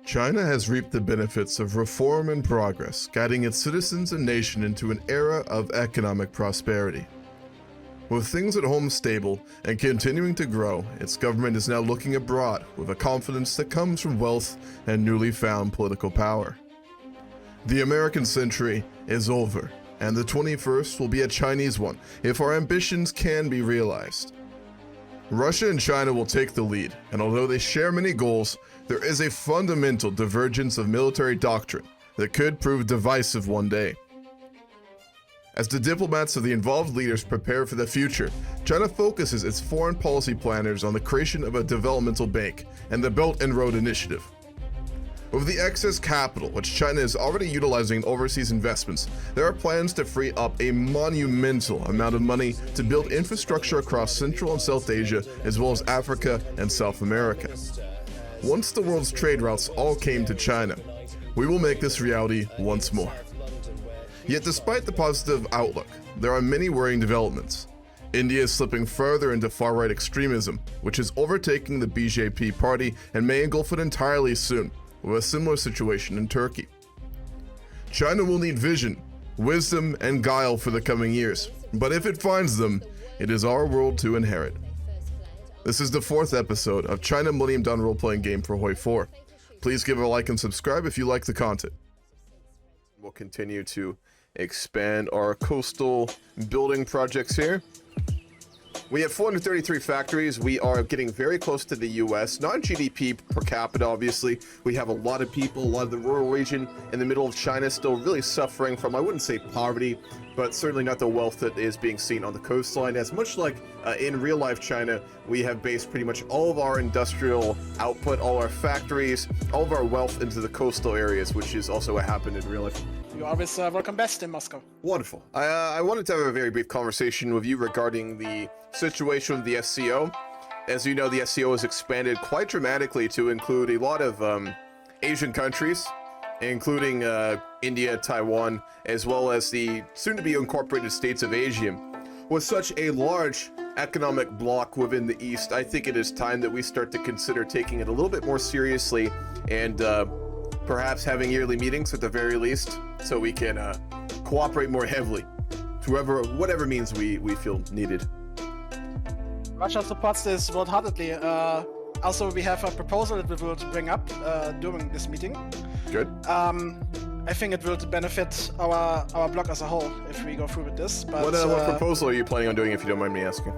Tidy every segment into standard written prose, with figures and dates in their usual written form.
China has reaped the benefits of reform and progress, guiding its citizens and nation into an era of economic prosperity. With things at home stable and continuing to grow, its government is now looking abroad with a confidence that comes from wealth and newly found political power. The American century is over, and the 21st will be a Chinese one if our ambitions can be realized. Russia and China will take the lead, and although they share many goals, there is a fundamental divergence of military doctrine that could prove divisive one day. As the diplomats of the involved leaders prepare for the future, China focuses its foreign policy planners on the creation of a developmental bank and the Belt and Road Initiative. With the excess capital, which China is already utilizing in overseas investments, there are plans to free up a monumental amount of money to build infrastructure across Central and South Asia, as well as Africa and South America. Once the world's trade routes all came to China, we will make this reality once more. Yet despite the positive outlook, there are many worrying developments. India is slipping further into far-right extremism, which is overtaking the BJP party and may engulf it entirely soon, with a similar situation in Turkey. China will need vision, wisdom, and guile for the coming years, but if it finds them, it is our world to inherit. This is the 4th episode of China Millennium Dawn role-playing game for HOI4. Please give it a like and subscribe if you like the content. We'll continue to expand our coastal building projects here. We have 433 factories. We are getting very close to the US, not GDP per capita, obviously. We have a lot of people, a lot of the rural region in the middle of China still really suffering from, I wouldn't say poverty, but certainly not the wealth that is being seen on the coastline. As much like in real life China, we have based pretty much all of our industrial output, all our factories, all of our wealth into the coastal areas, which is also what happened in real life. You always welcome best in Moscow. Wonderful. I wanted to have a very brief conversation with you regarding the situation with the SCO. As you know, the SCO has expanded quite dramatically to include a lot of Asian countries, including India, Taiwan, as well as the soon-to-be incorporated states of Asia. With such a large economic bloc within the East, I think it is time that we start to consider taking it a little bit more seriously and perhaps having yearly meetings at the very least, so we can cooperate more heavily to whatever means we feel needed. Russia supports this wholeheartedly. Also, we have a proposal that we will bring up during this meeting. Good. I think it will benefit our bloc as a whole if we go through with this. But, what proposal are you planning on doing, if you don't mind me asking?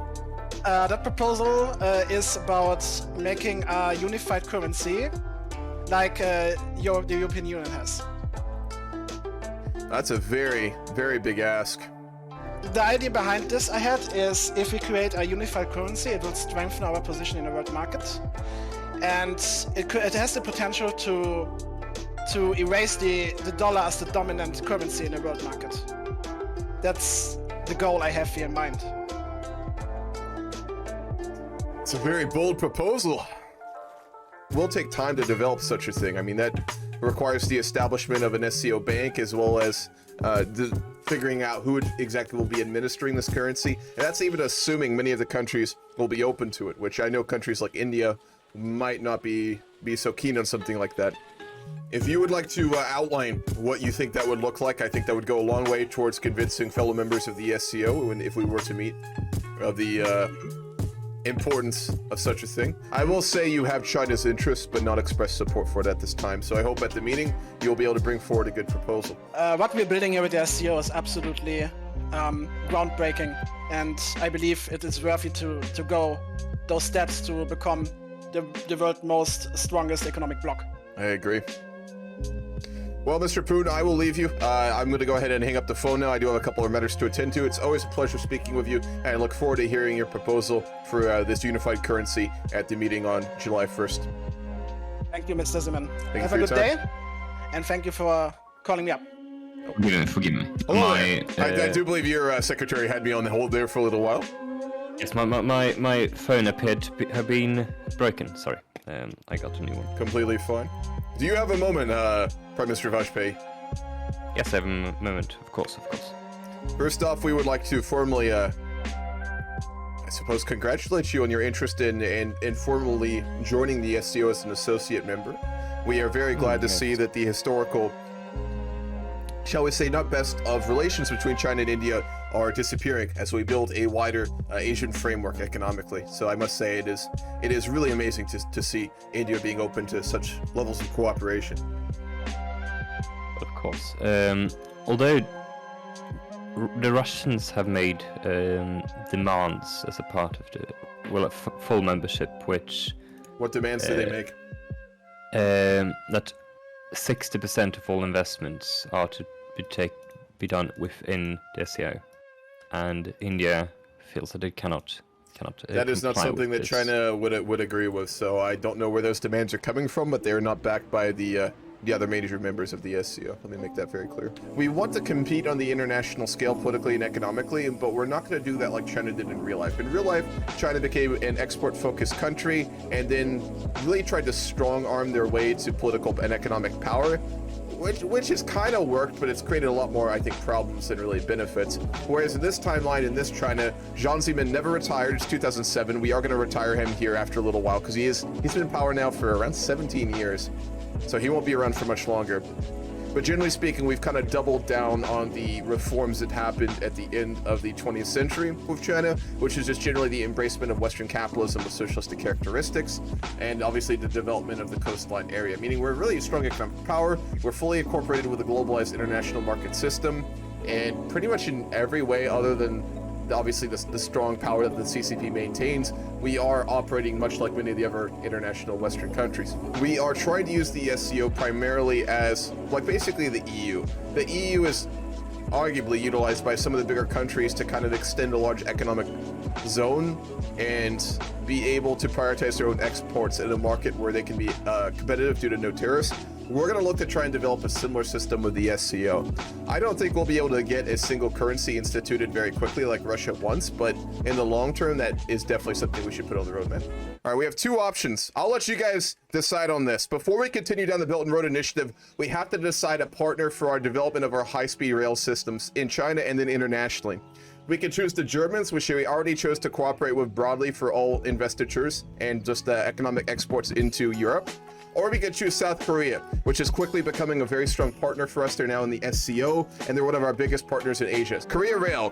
That proposal is about making a unified currency like the European Union has. That's a very, very big ask. The idea behind this I had is if we create a unified currency, it will strengthen our position in the world market, and it has the potential to erase the dollar as the dominant currency in the world market. That's the goal I have here in mind. It's a very bold proposal. We'll take time to develop such a thing. I mean, that requires the establishment of an SCO bank, as well as figuring out who exactly will be administering this currency. And that's even assuming many of the countries will be open to it, which I know countries like India might not be so keen on something like that. If you would like to outline what you think that would look like, I think that would go a long way towards convincing fellow members of the SCO, if we were to meet, of the importance of such a thing. I will say you have China's interests, but not expressed support for it at this time. So I hope at the meeting you'll be able to bring forward a good proposal. What we're building here with the SCO is absolutely groundbreaking, and I believe it is worthy to go those steps to become the world's most strongest economic bloc. I agree. Well, Mr. Poon, I will leave you. I'm going to go ahead and hang up the phone now. I do have a couple of matters to attend to. It's always a pleasure speaking with you, and I look forward to hearing your proposal for this unified currency at the meeting on July 1st. Thank you, Mr. Zimmerman. Have a good day, and thank you for calling me up. Forgive me. Oh, I do believe your secretary had me on the hold there for a little while. Yes, my phone appeared to have been broken. Sorry, I got a new one. Completely fine. Do you have a moment, Prime Minister Vajpayee? Yes, I have a moment, of course. First off, we would like to formally I suppose, congratulate you on your interest in formally joining the SCO as an associate member. We are very glad to see that the historical, shall we say, not best of relations between China and India are disappearing as we build a wider Asian framework economically. So I must say it is really amazing to see India being open to such levels of cooperation. Of course. Although the Russians have made demands as a part of the full membership, which What demands do they make? that 60% of all investments are to be done within the SCO, and India feels that it cannot. That is not something that China would agree with. So I don't know where those demands are coming from, but they are not backed by the other major members of the SCO. Let me make that very clear. We want to compete on the international scale politically and economically, but we're not going to do that like China did in real life. In real life, China became an export-focused country and then really tried to strong-arm their way to political and economic power, which has kind of worked, but it's created a lot more, I think, problems than really benefits. Whereas in this timeline, in this China, Jiang Zemin never retired. It's 2007. We are going to retire him here after a little while because he's been in power now for around 17 years. So he won't be around for much longer. But generally speaking, we've kind of doubled down on the reforms that happened at the end of the 20th century with China, which is just generally the embracement of Western capitalism with socialistic characteristics, and obviously the development of the coastline area, meaning we're really a strong economic power, we're fully incorporated with a globalized international market system, and pretty much in every way other than obviously the strong power that the CCP maintains, we are operating much like many of the other international Western countries. We are trying to use the SCO primarily as, like, basically the EU. The EU is arguably utilized by some of the bigger countries to kind of extend a large economic zone and be able to prioritize their own exports in a market where they can be competitive due to no tariffs. We're going to look to try and develop a similar system with the SCO. I don't think we'll be able to get a single currency instituted very quickly like Russia wants, but in the long term, that is definitely something we should put on the roadmap. All right, we have two options. I'll let you guys decide on this. Before we continue down the Belt and Road Initiative, we have to decide a partner for our development of our high-speed rail systems in China and then internationally. We can choose the Germans, which we already chose to cooperate with broadly for all investitures and just economic exports into Europe. Or we could choose South Korea, which is quickly becoming a very strong partner for us. They're now in the SCO, and they're one of our biggest partners in Asia. Korea Rail.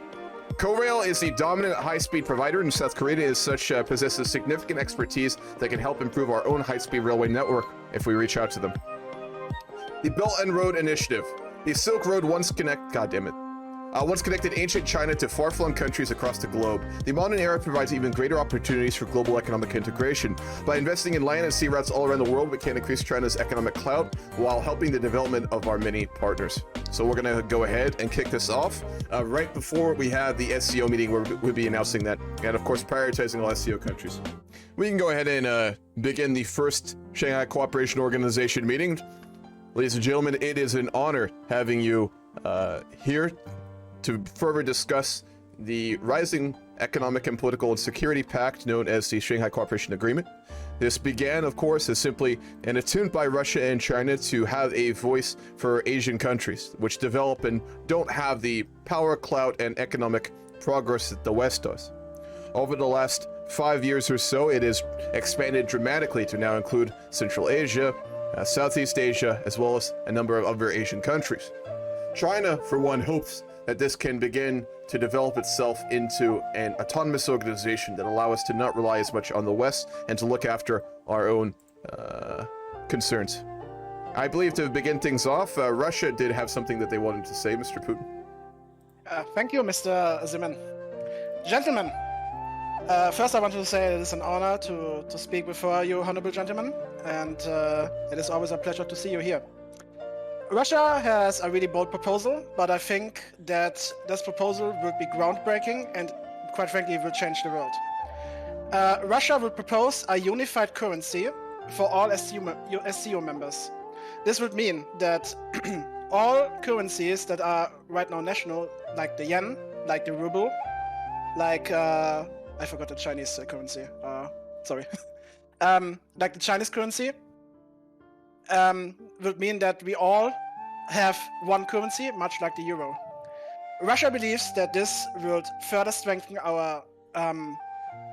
Korail is the dominant high-speed provider in South Korea, as such possesses significant expertise that can help improve our own high-speed railway network if we reach out to them. The Belt and Road Initiative. The Silk Road once connected ancient China to far-flung countries across the globe. The modern era provides even greater opportunities for global economic integration. By investing in land and sea routes all around the world, we can increase China's economic clout while helping the development of our many partners. So we're going to go ahead and kick this off right before we have the SCO meeting where we'll be announcing that, and of course prioritizing all SCO countries. We can go ahead and begin the first Shanghai Cooperation Organization meeting. Ladies and gentlemen, it is an honor having you here to further discuss the rising economic and political and security pact known as the Shanghai Cooperation Agreement. This began, of course, as simply an attempt by Russia and China to have a voice for Asian countries, which develop and don't have the power, clout, and economic progress that the West does. Over the last 5 years or so, it has expanded dramatically to now include Central Asia, Southeast Asia, as well as a number of other Asian countries. China, for one, hopes that this can begin to develop itself into an autonomous organization that allow us to not rely as much on the West and to look after our own concerns. I believe to begin things off, Russia did have something that they wanted to say, Mr. Putin. Thank you, Mr. Zeman. Gentlemen, first I want to say it is an honor to speak before you, honorable gentlemen, and it is always a pleasure to see you here. Russia has a really bold proposal, but I think that this proposal would be groundbreaking and, quite frankly, will change the world. Russia will propose a unified currency for all SCO members. This would mean that all currencies that are right now national, like the yen, like the ruble, like I forgot the Chinese currency. Sorry, like the Chinese currency. Would mean that we all have one currency, much like the euro. Russia believes that this will further strengthen our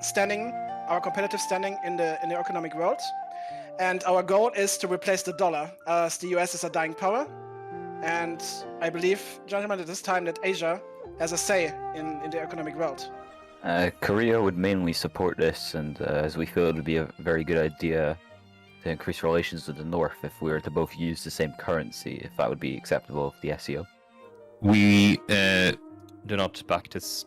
standing, our competitive standing in the economic world. And our goal is to replace the dollar, as the US is a dying power. And I believe, gentlemen, at this time that Asia has a say in the economic world. Korea would mainly support this, and as we feel it would be a very good idea to increase relations with the North if we were to both use the same currency, if that would be acceptable of the SEO. We do not back this.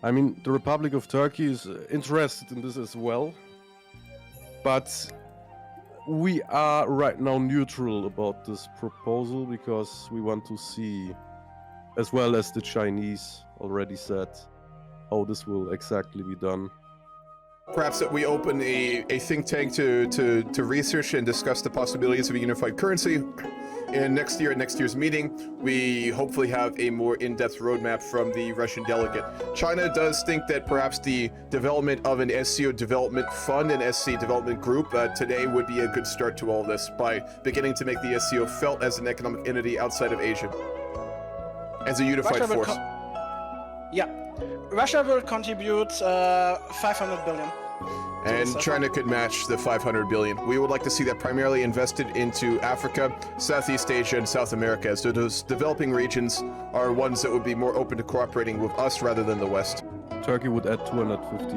I mean, the Republic of Turkey is interested in this as well, but we are right now neutral about this proposal because we want to see, as well as the Chinese already said, how this will exactly be done. Perhaps that we open a think tank to research and discuss the possibilities of a unified currency. And next year's meeting, we hopefully have a more in-depth roadmap from the Russian delegate. China does think that perhaps the development of an SCO development fund and SC development group today would be a good start to all this by beginning to make the SCO felt as an economic entity outside of Asia, as a unified force. Russia will contribute 500 billion. And China could match the 500 billion. We would like to see that primarily invested into Africa, Southeast Asia, and South America, as those developing regions are ones that would be more open to cooperating with us rather than the West. Turkey would add 250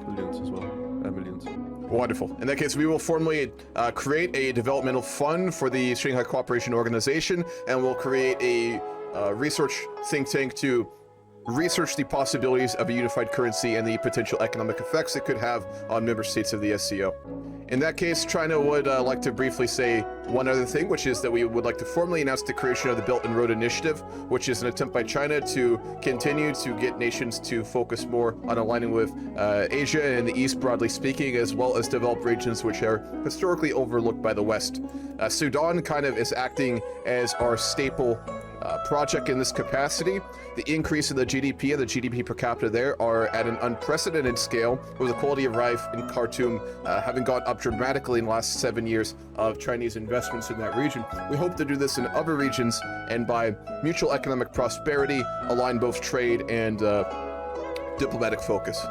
billions as well, millions. Wonderful. In that case, we will formally create a developmental fund for the Shanghai Cooperation Organization, and we'll create a research think tank to research the possibilities of a unified currency and the potential economic effects it could have on member states of the SCO. In that case, China would like to briefly say one other thing, which is that we would like to formally announce the creation of the Belt and Road Initiative, which is an attempt by China to continue to get nations to focus more on aligning with Asia and the East, broadly speaking, as well as developed regions which are historically overlooked by the West. Sudan kind of is acting as our staple project in this capacity. The increase in the GDP and the GDP per capita there are at an unprecedented scale, with the quality of life in Khartoum having gone up dramatically in the last 7 years of Chinese investments in that region. We hope to do this in other regions, and by mutual economic prosperity, align both trade and diplomatic focus.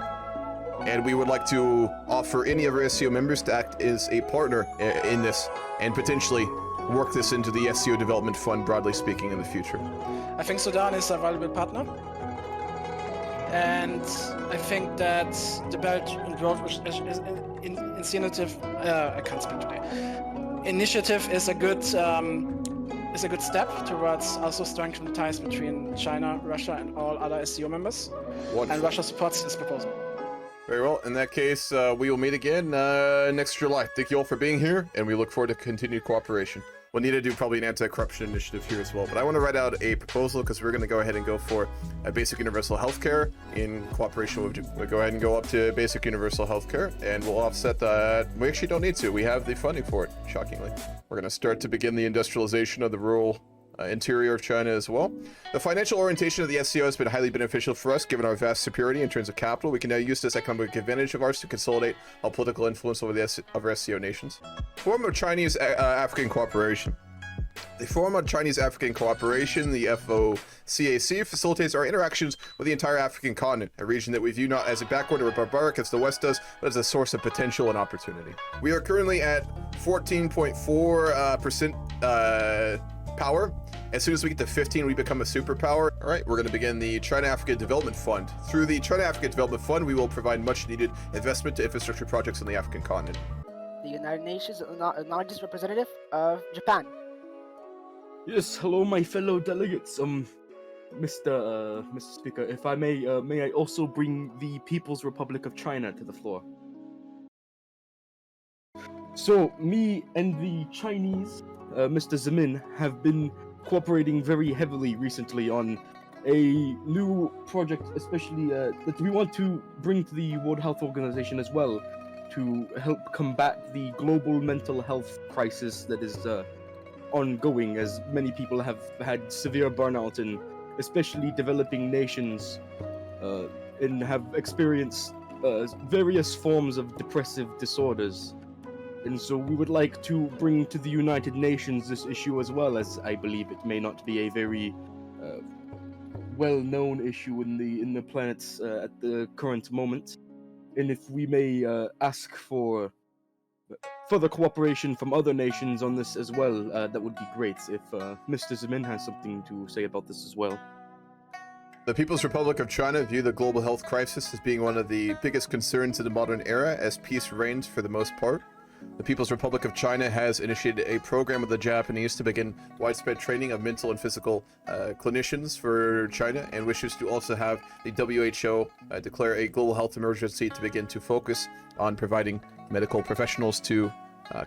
And we would like to offer any of our SCO members to act as a partner in this, and potentially work this into the SCO Development Fund, broadly speaking, in the future. I think Sudan is a valuable partner. And I think that the Belt and Road Initiative, I can't speak today. Initiative is a good step towards also strengthening ties between China, Russia, and all other SCO members. Wonderful. And Russia supports this proposal. Very well. In that case, we will meet again next July. Thank you all for being here, and we look forward to continued cooperation. We'll need to do probably an anti-corruption initiative here as well. But I want to write out a proposal because we're going to go ahead and go for a basic universal healthcare in cooperation with Japan. We'll go ahead and go up to basic universal healthcare, and we'll offset that. We actually don't need to. We have the funding for it, shockingly. We're going to start to begin the industrialization of the rural interior of China as well. The financial orientation of the SCO has been highly beneficial for us, given our vast superiority in terms of capital. We can now use this economic advantage of ours to consolidate our political influence over the other SCO nations. Form of Chinese-African cooperation. The Forum on Chinese-African Cooperation, the FOCAC, facilitates our interactions with the entire African continent, a region that we view not as a backward or barbaric as the West does, but as a source of potential and opportunity. We are currently at 14.4% power. As soon as we get to 15, we become a superpower. All right, we're going to begin the China-Africa Development Fund. Through the China-Africa Development Fund, we will provide much-needed investment to infrastructure projects on the African continent. The United Nations largest representative of Japan. Yes, hello, my fellow delegates. Mr. Speaker, if I may I also bring the People's Republic of China to the floor? So, me and the Chinese, Mr. Zemin, have been cooperating very heavily recently on a new project, especially that we want to bring to the World Health Organization as well, to help combat the global mental health crisis that is ongoing, as many people have had severe burnout in especially developing nations and have experienced various forms of depressive disorders. And so we would like to bring to the United Nations this issue as well, as I believe it may not be a very well-known issue in the planets at the current moment. And if we may ask for further cooperation from other nations on this as well, that would be great. If Mr. Zemin has something to say about this as well. The People's Republic of China view the global health crisis as being one of the biggest concerns of the modern era, as peace reigns for the most part. The People's Republic of China has initiated a program with the Japanese to begin widespread training of mental and physical clinicians for China, and wishes to also have the WHO declare a global health emergency to begin to focus on providing medical professionals to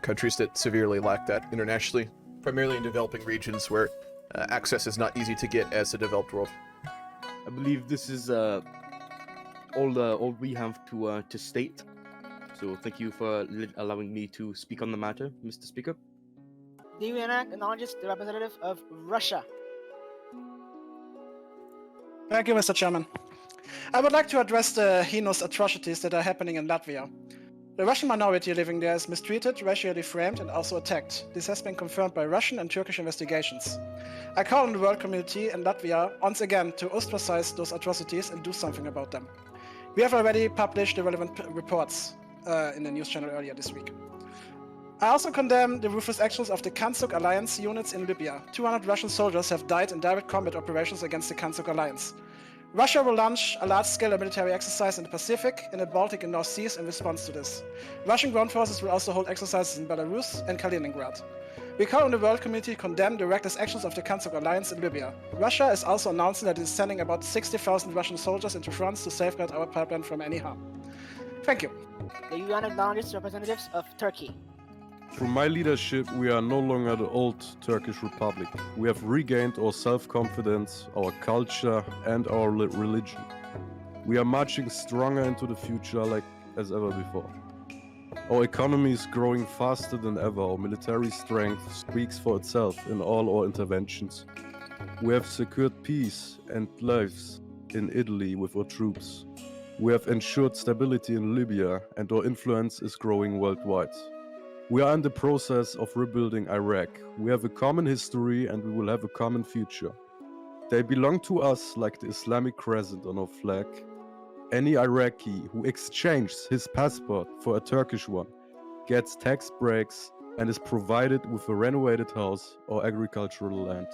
countries that severely lack that internationally, primarily in developing regions where access is not easy to get as the developed world. I believe this is all we have to state. So thank you for allowing me to speak on the matter, Mr. Speaker. The UN acknowledges the representative of Russia. Thank you, Mr. Chairman. I would like to address the heinous atrocities that are happening in Latvia. The Russian minority living there is mistreated, racially framed, and also attacked. This has been confirmed by Russian and Turkish investigations. I call on the world community and Latvia once again to ostracize those atrocities and do something about them. We have already published the relevant reports in the news channel earlier this week. I also condemn the ruthless actions of the Kanzuk Alliance units in Libya. 200 Russian soldiers have died in direct combat operations against the Kanzuk Alliance. Russia will launch a large-scale military exercise in the Pacific, in the Baltic and North Seas in response to this. Russian ground forces will also hold exercises in Belarus and Kaliningrad. We call on the world community to condemn the reckless actions of the Kanzuk Alliance in Libya. Russia is also announcing that it is sending about 60,000 Russian soldiers into France to safeguard our pipeline from any harm. Thank you. The UN acknowledges representatives of Turkey. Through my leadership, we are no longer the old Turkish Republic. We have regained our self-confidence, our culture, and our religion. We are marching stronger into the future as ever before. Our economy is growing faster than ever. Our military strength speaks for itself in all our interventions. We have secured peace and lives in Italy with our troops. We have ensured stability in Libya, and our influence is growing worldwide. We are in the process of rebuilding Iraq. We have a common history and we will have a common future. They belong to us like the Islamic crescent on our flag. Any Iraqi who exchanges his passport for a Turkish one gets tax breaks and is provided with a renovated house or agricultural land.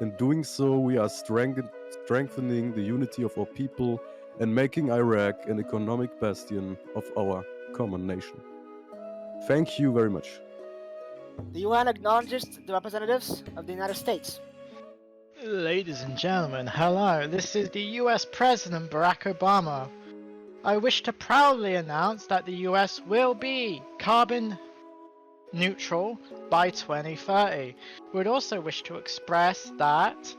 In doing so, we are strengthening the unity of our people and making Iraq an economic bastion of our common nation. Thank you very much. The UN acknowledges the representatives of the United States. Ladies and gentlemen, hello. This is the US President Barack Obama. I wish to proudly announce that the US will be carbon neutral by 2030. We would also wish to express that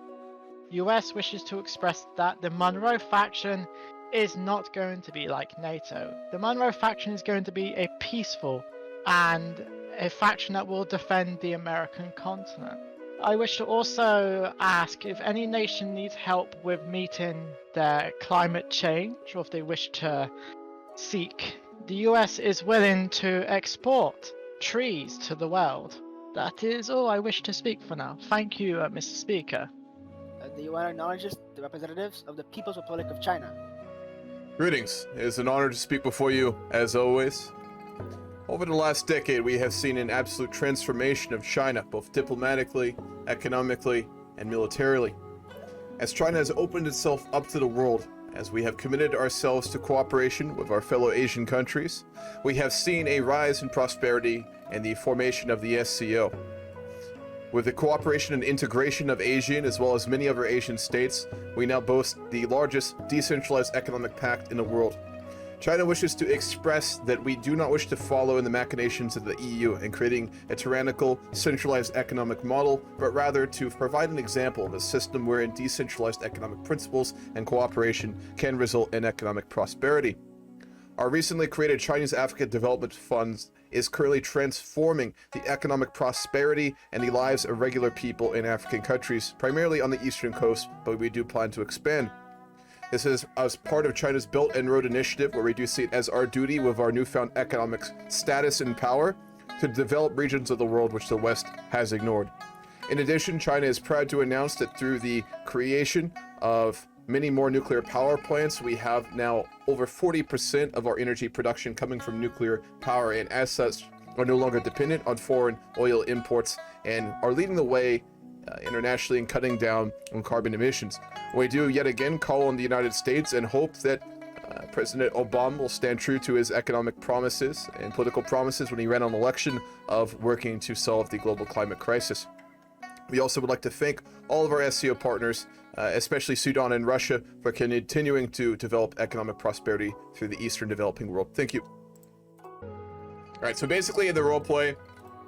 US wishes to express that the Monroe faction is not going to be like NATO. The Monroe faction is going to be a peaceful and a faction that will defend the American continent. I wish to also ask if any nation needs help with meeting their climate change, or if they wish to seek. The US is willing to export trees to the world. That is all I wish to speak for now. Thank you, Mr. Speaker. The UN acknowledges the representatives of the People's Republic of China. Greetings. It is an honor to speak before you, as always. Over the last decade, we have seen an absolute transformation of China, both diplomatically, economically, and militarily. As China has opened itself up to the world, as we have committed ourselves to cooperation with our fellow Asian countries, we have seen a rise in prosperity and the formation of the SCO. With the cooperation and integration of Asian as well as many other Asian states, we now boast the largest decentralized economic pact in the world. China wishes to express that we do not wish to follow in the machinations of the EU in creating a tyrannical, centralized economic model, but rather to provide an example of a system wherein decentralized economic principles and cooperation can result in economic prosperity. Our recently created Chinese Africa Development Funds is currently transforming the economic prosperity and the lives of regular people in African countries, primarily on the eastern coast, but we do plan to expand. This is as part of China's Belt and Road Initiative, where we do see it as our duty with our newfound economic status and power to develop regions of the world which the West has ignored. In addition, China is proud to announce that through the creation of many more nuclear power plants. We have now over 40% of our energy production coming from nuclear power, and as such are no longer dependent on foreign oil imports and are leading the way internationally in cutting down on carbon emissions. We do yet again call on the United States and hope that President Obama will stand true to his economic promises and political promises when he ran on election of working to solve the global climate crisis. We also would like to thank all of our SCO partners, especially Sudan and Russia, for continuing to develop economic prosperity through the Eastern developing world. Thank you. All right, so basically in the roleplay,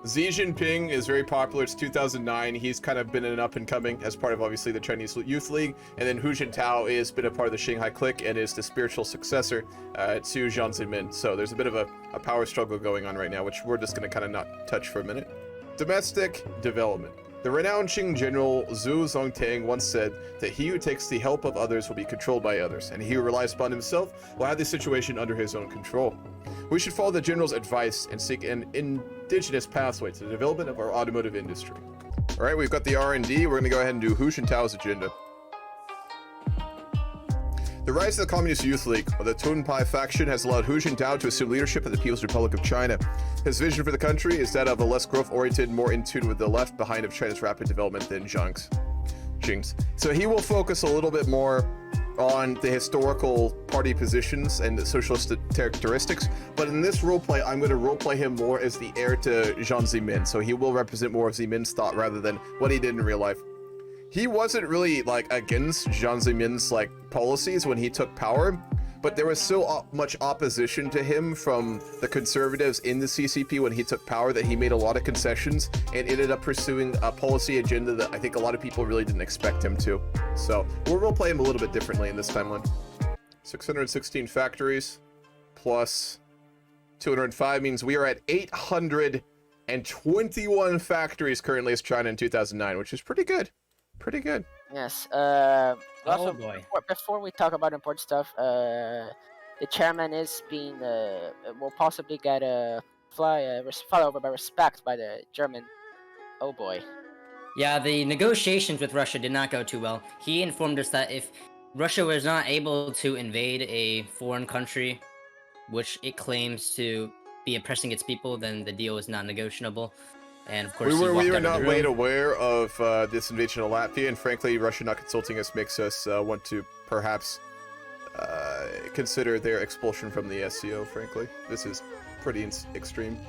Xi Jinping is very popular. It's 2009. He's kind of been an up and coming as part of obviously the Chinese Youth League. And then Hu Jintao has been a part of the Shanghai clique and is the spiritual successor to Jiang Zemin. So there's a bit of a power struggle going on right now, which we're just going to kind of not touch for a minute. Domestic development. The renowned Qing general Zhu Zongtang once said that he who takes the help of others will be controlled by others, and he who relies upon himself will have the situation under his own control. We should follow the general's advice and seek an indigenous pathway to the development of our automotive industry. All right, we've got the R&D. We're going to go ahead and do Hu Jintao's agenda. The rise of the Communist Youth League, or the Tunpai faction, has allowed Hu Jintao to assume leadership of the People's Republic of China. His vision for the country is that of a less growth-oriented, more in tune with the left behind of China's rapid development than Xing's. So he will focus a little bit more on the historical party positions and the socialist characteristics, but in this roleplay, I'm going to roleplay him more as the heir to Jiang Zemin, so he will represent more of Zemin's thought rather than what he did in real life. He wasn't really like against Jiang Zemin's like policies when he took power, but there was so much opposition to him from the conservatives in the CCP when he took power that he made a lot of concessions and ended up pursuing a policy agenda that I think a lot of people really didn't expect him to. So we'll roleplay him a little bit differently in this timeline. 616 factories plus 205 means we are at 821 factories currently as China in 2009, which is pretty good. Pretty good. Yes. Oh boy. Before we talk about important stuff, the chairman is being will possibly get followed over by respect by the German. Oh boy. Yeah, the negotiations with Russia did not go too well. He informed us that if Russia was not able to invade a foreign country, which it claims to be oppressing its people, then the deal is not negotiable. And of course, we were not made aware of this invasion of Latvia, and frankly, Russia not consulting us makes us want to perhaps consider their expulsion from the SCO, frankly. This is pretty extreme.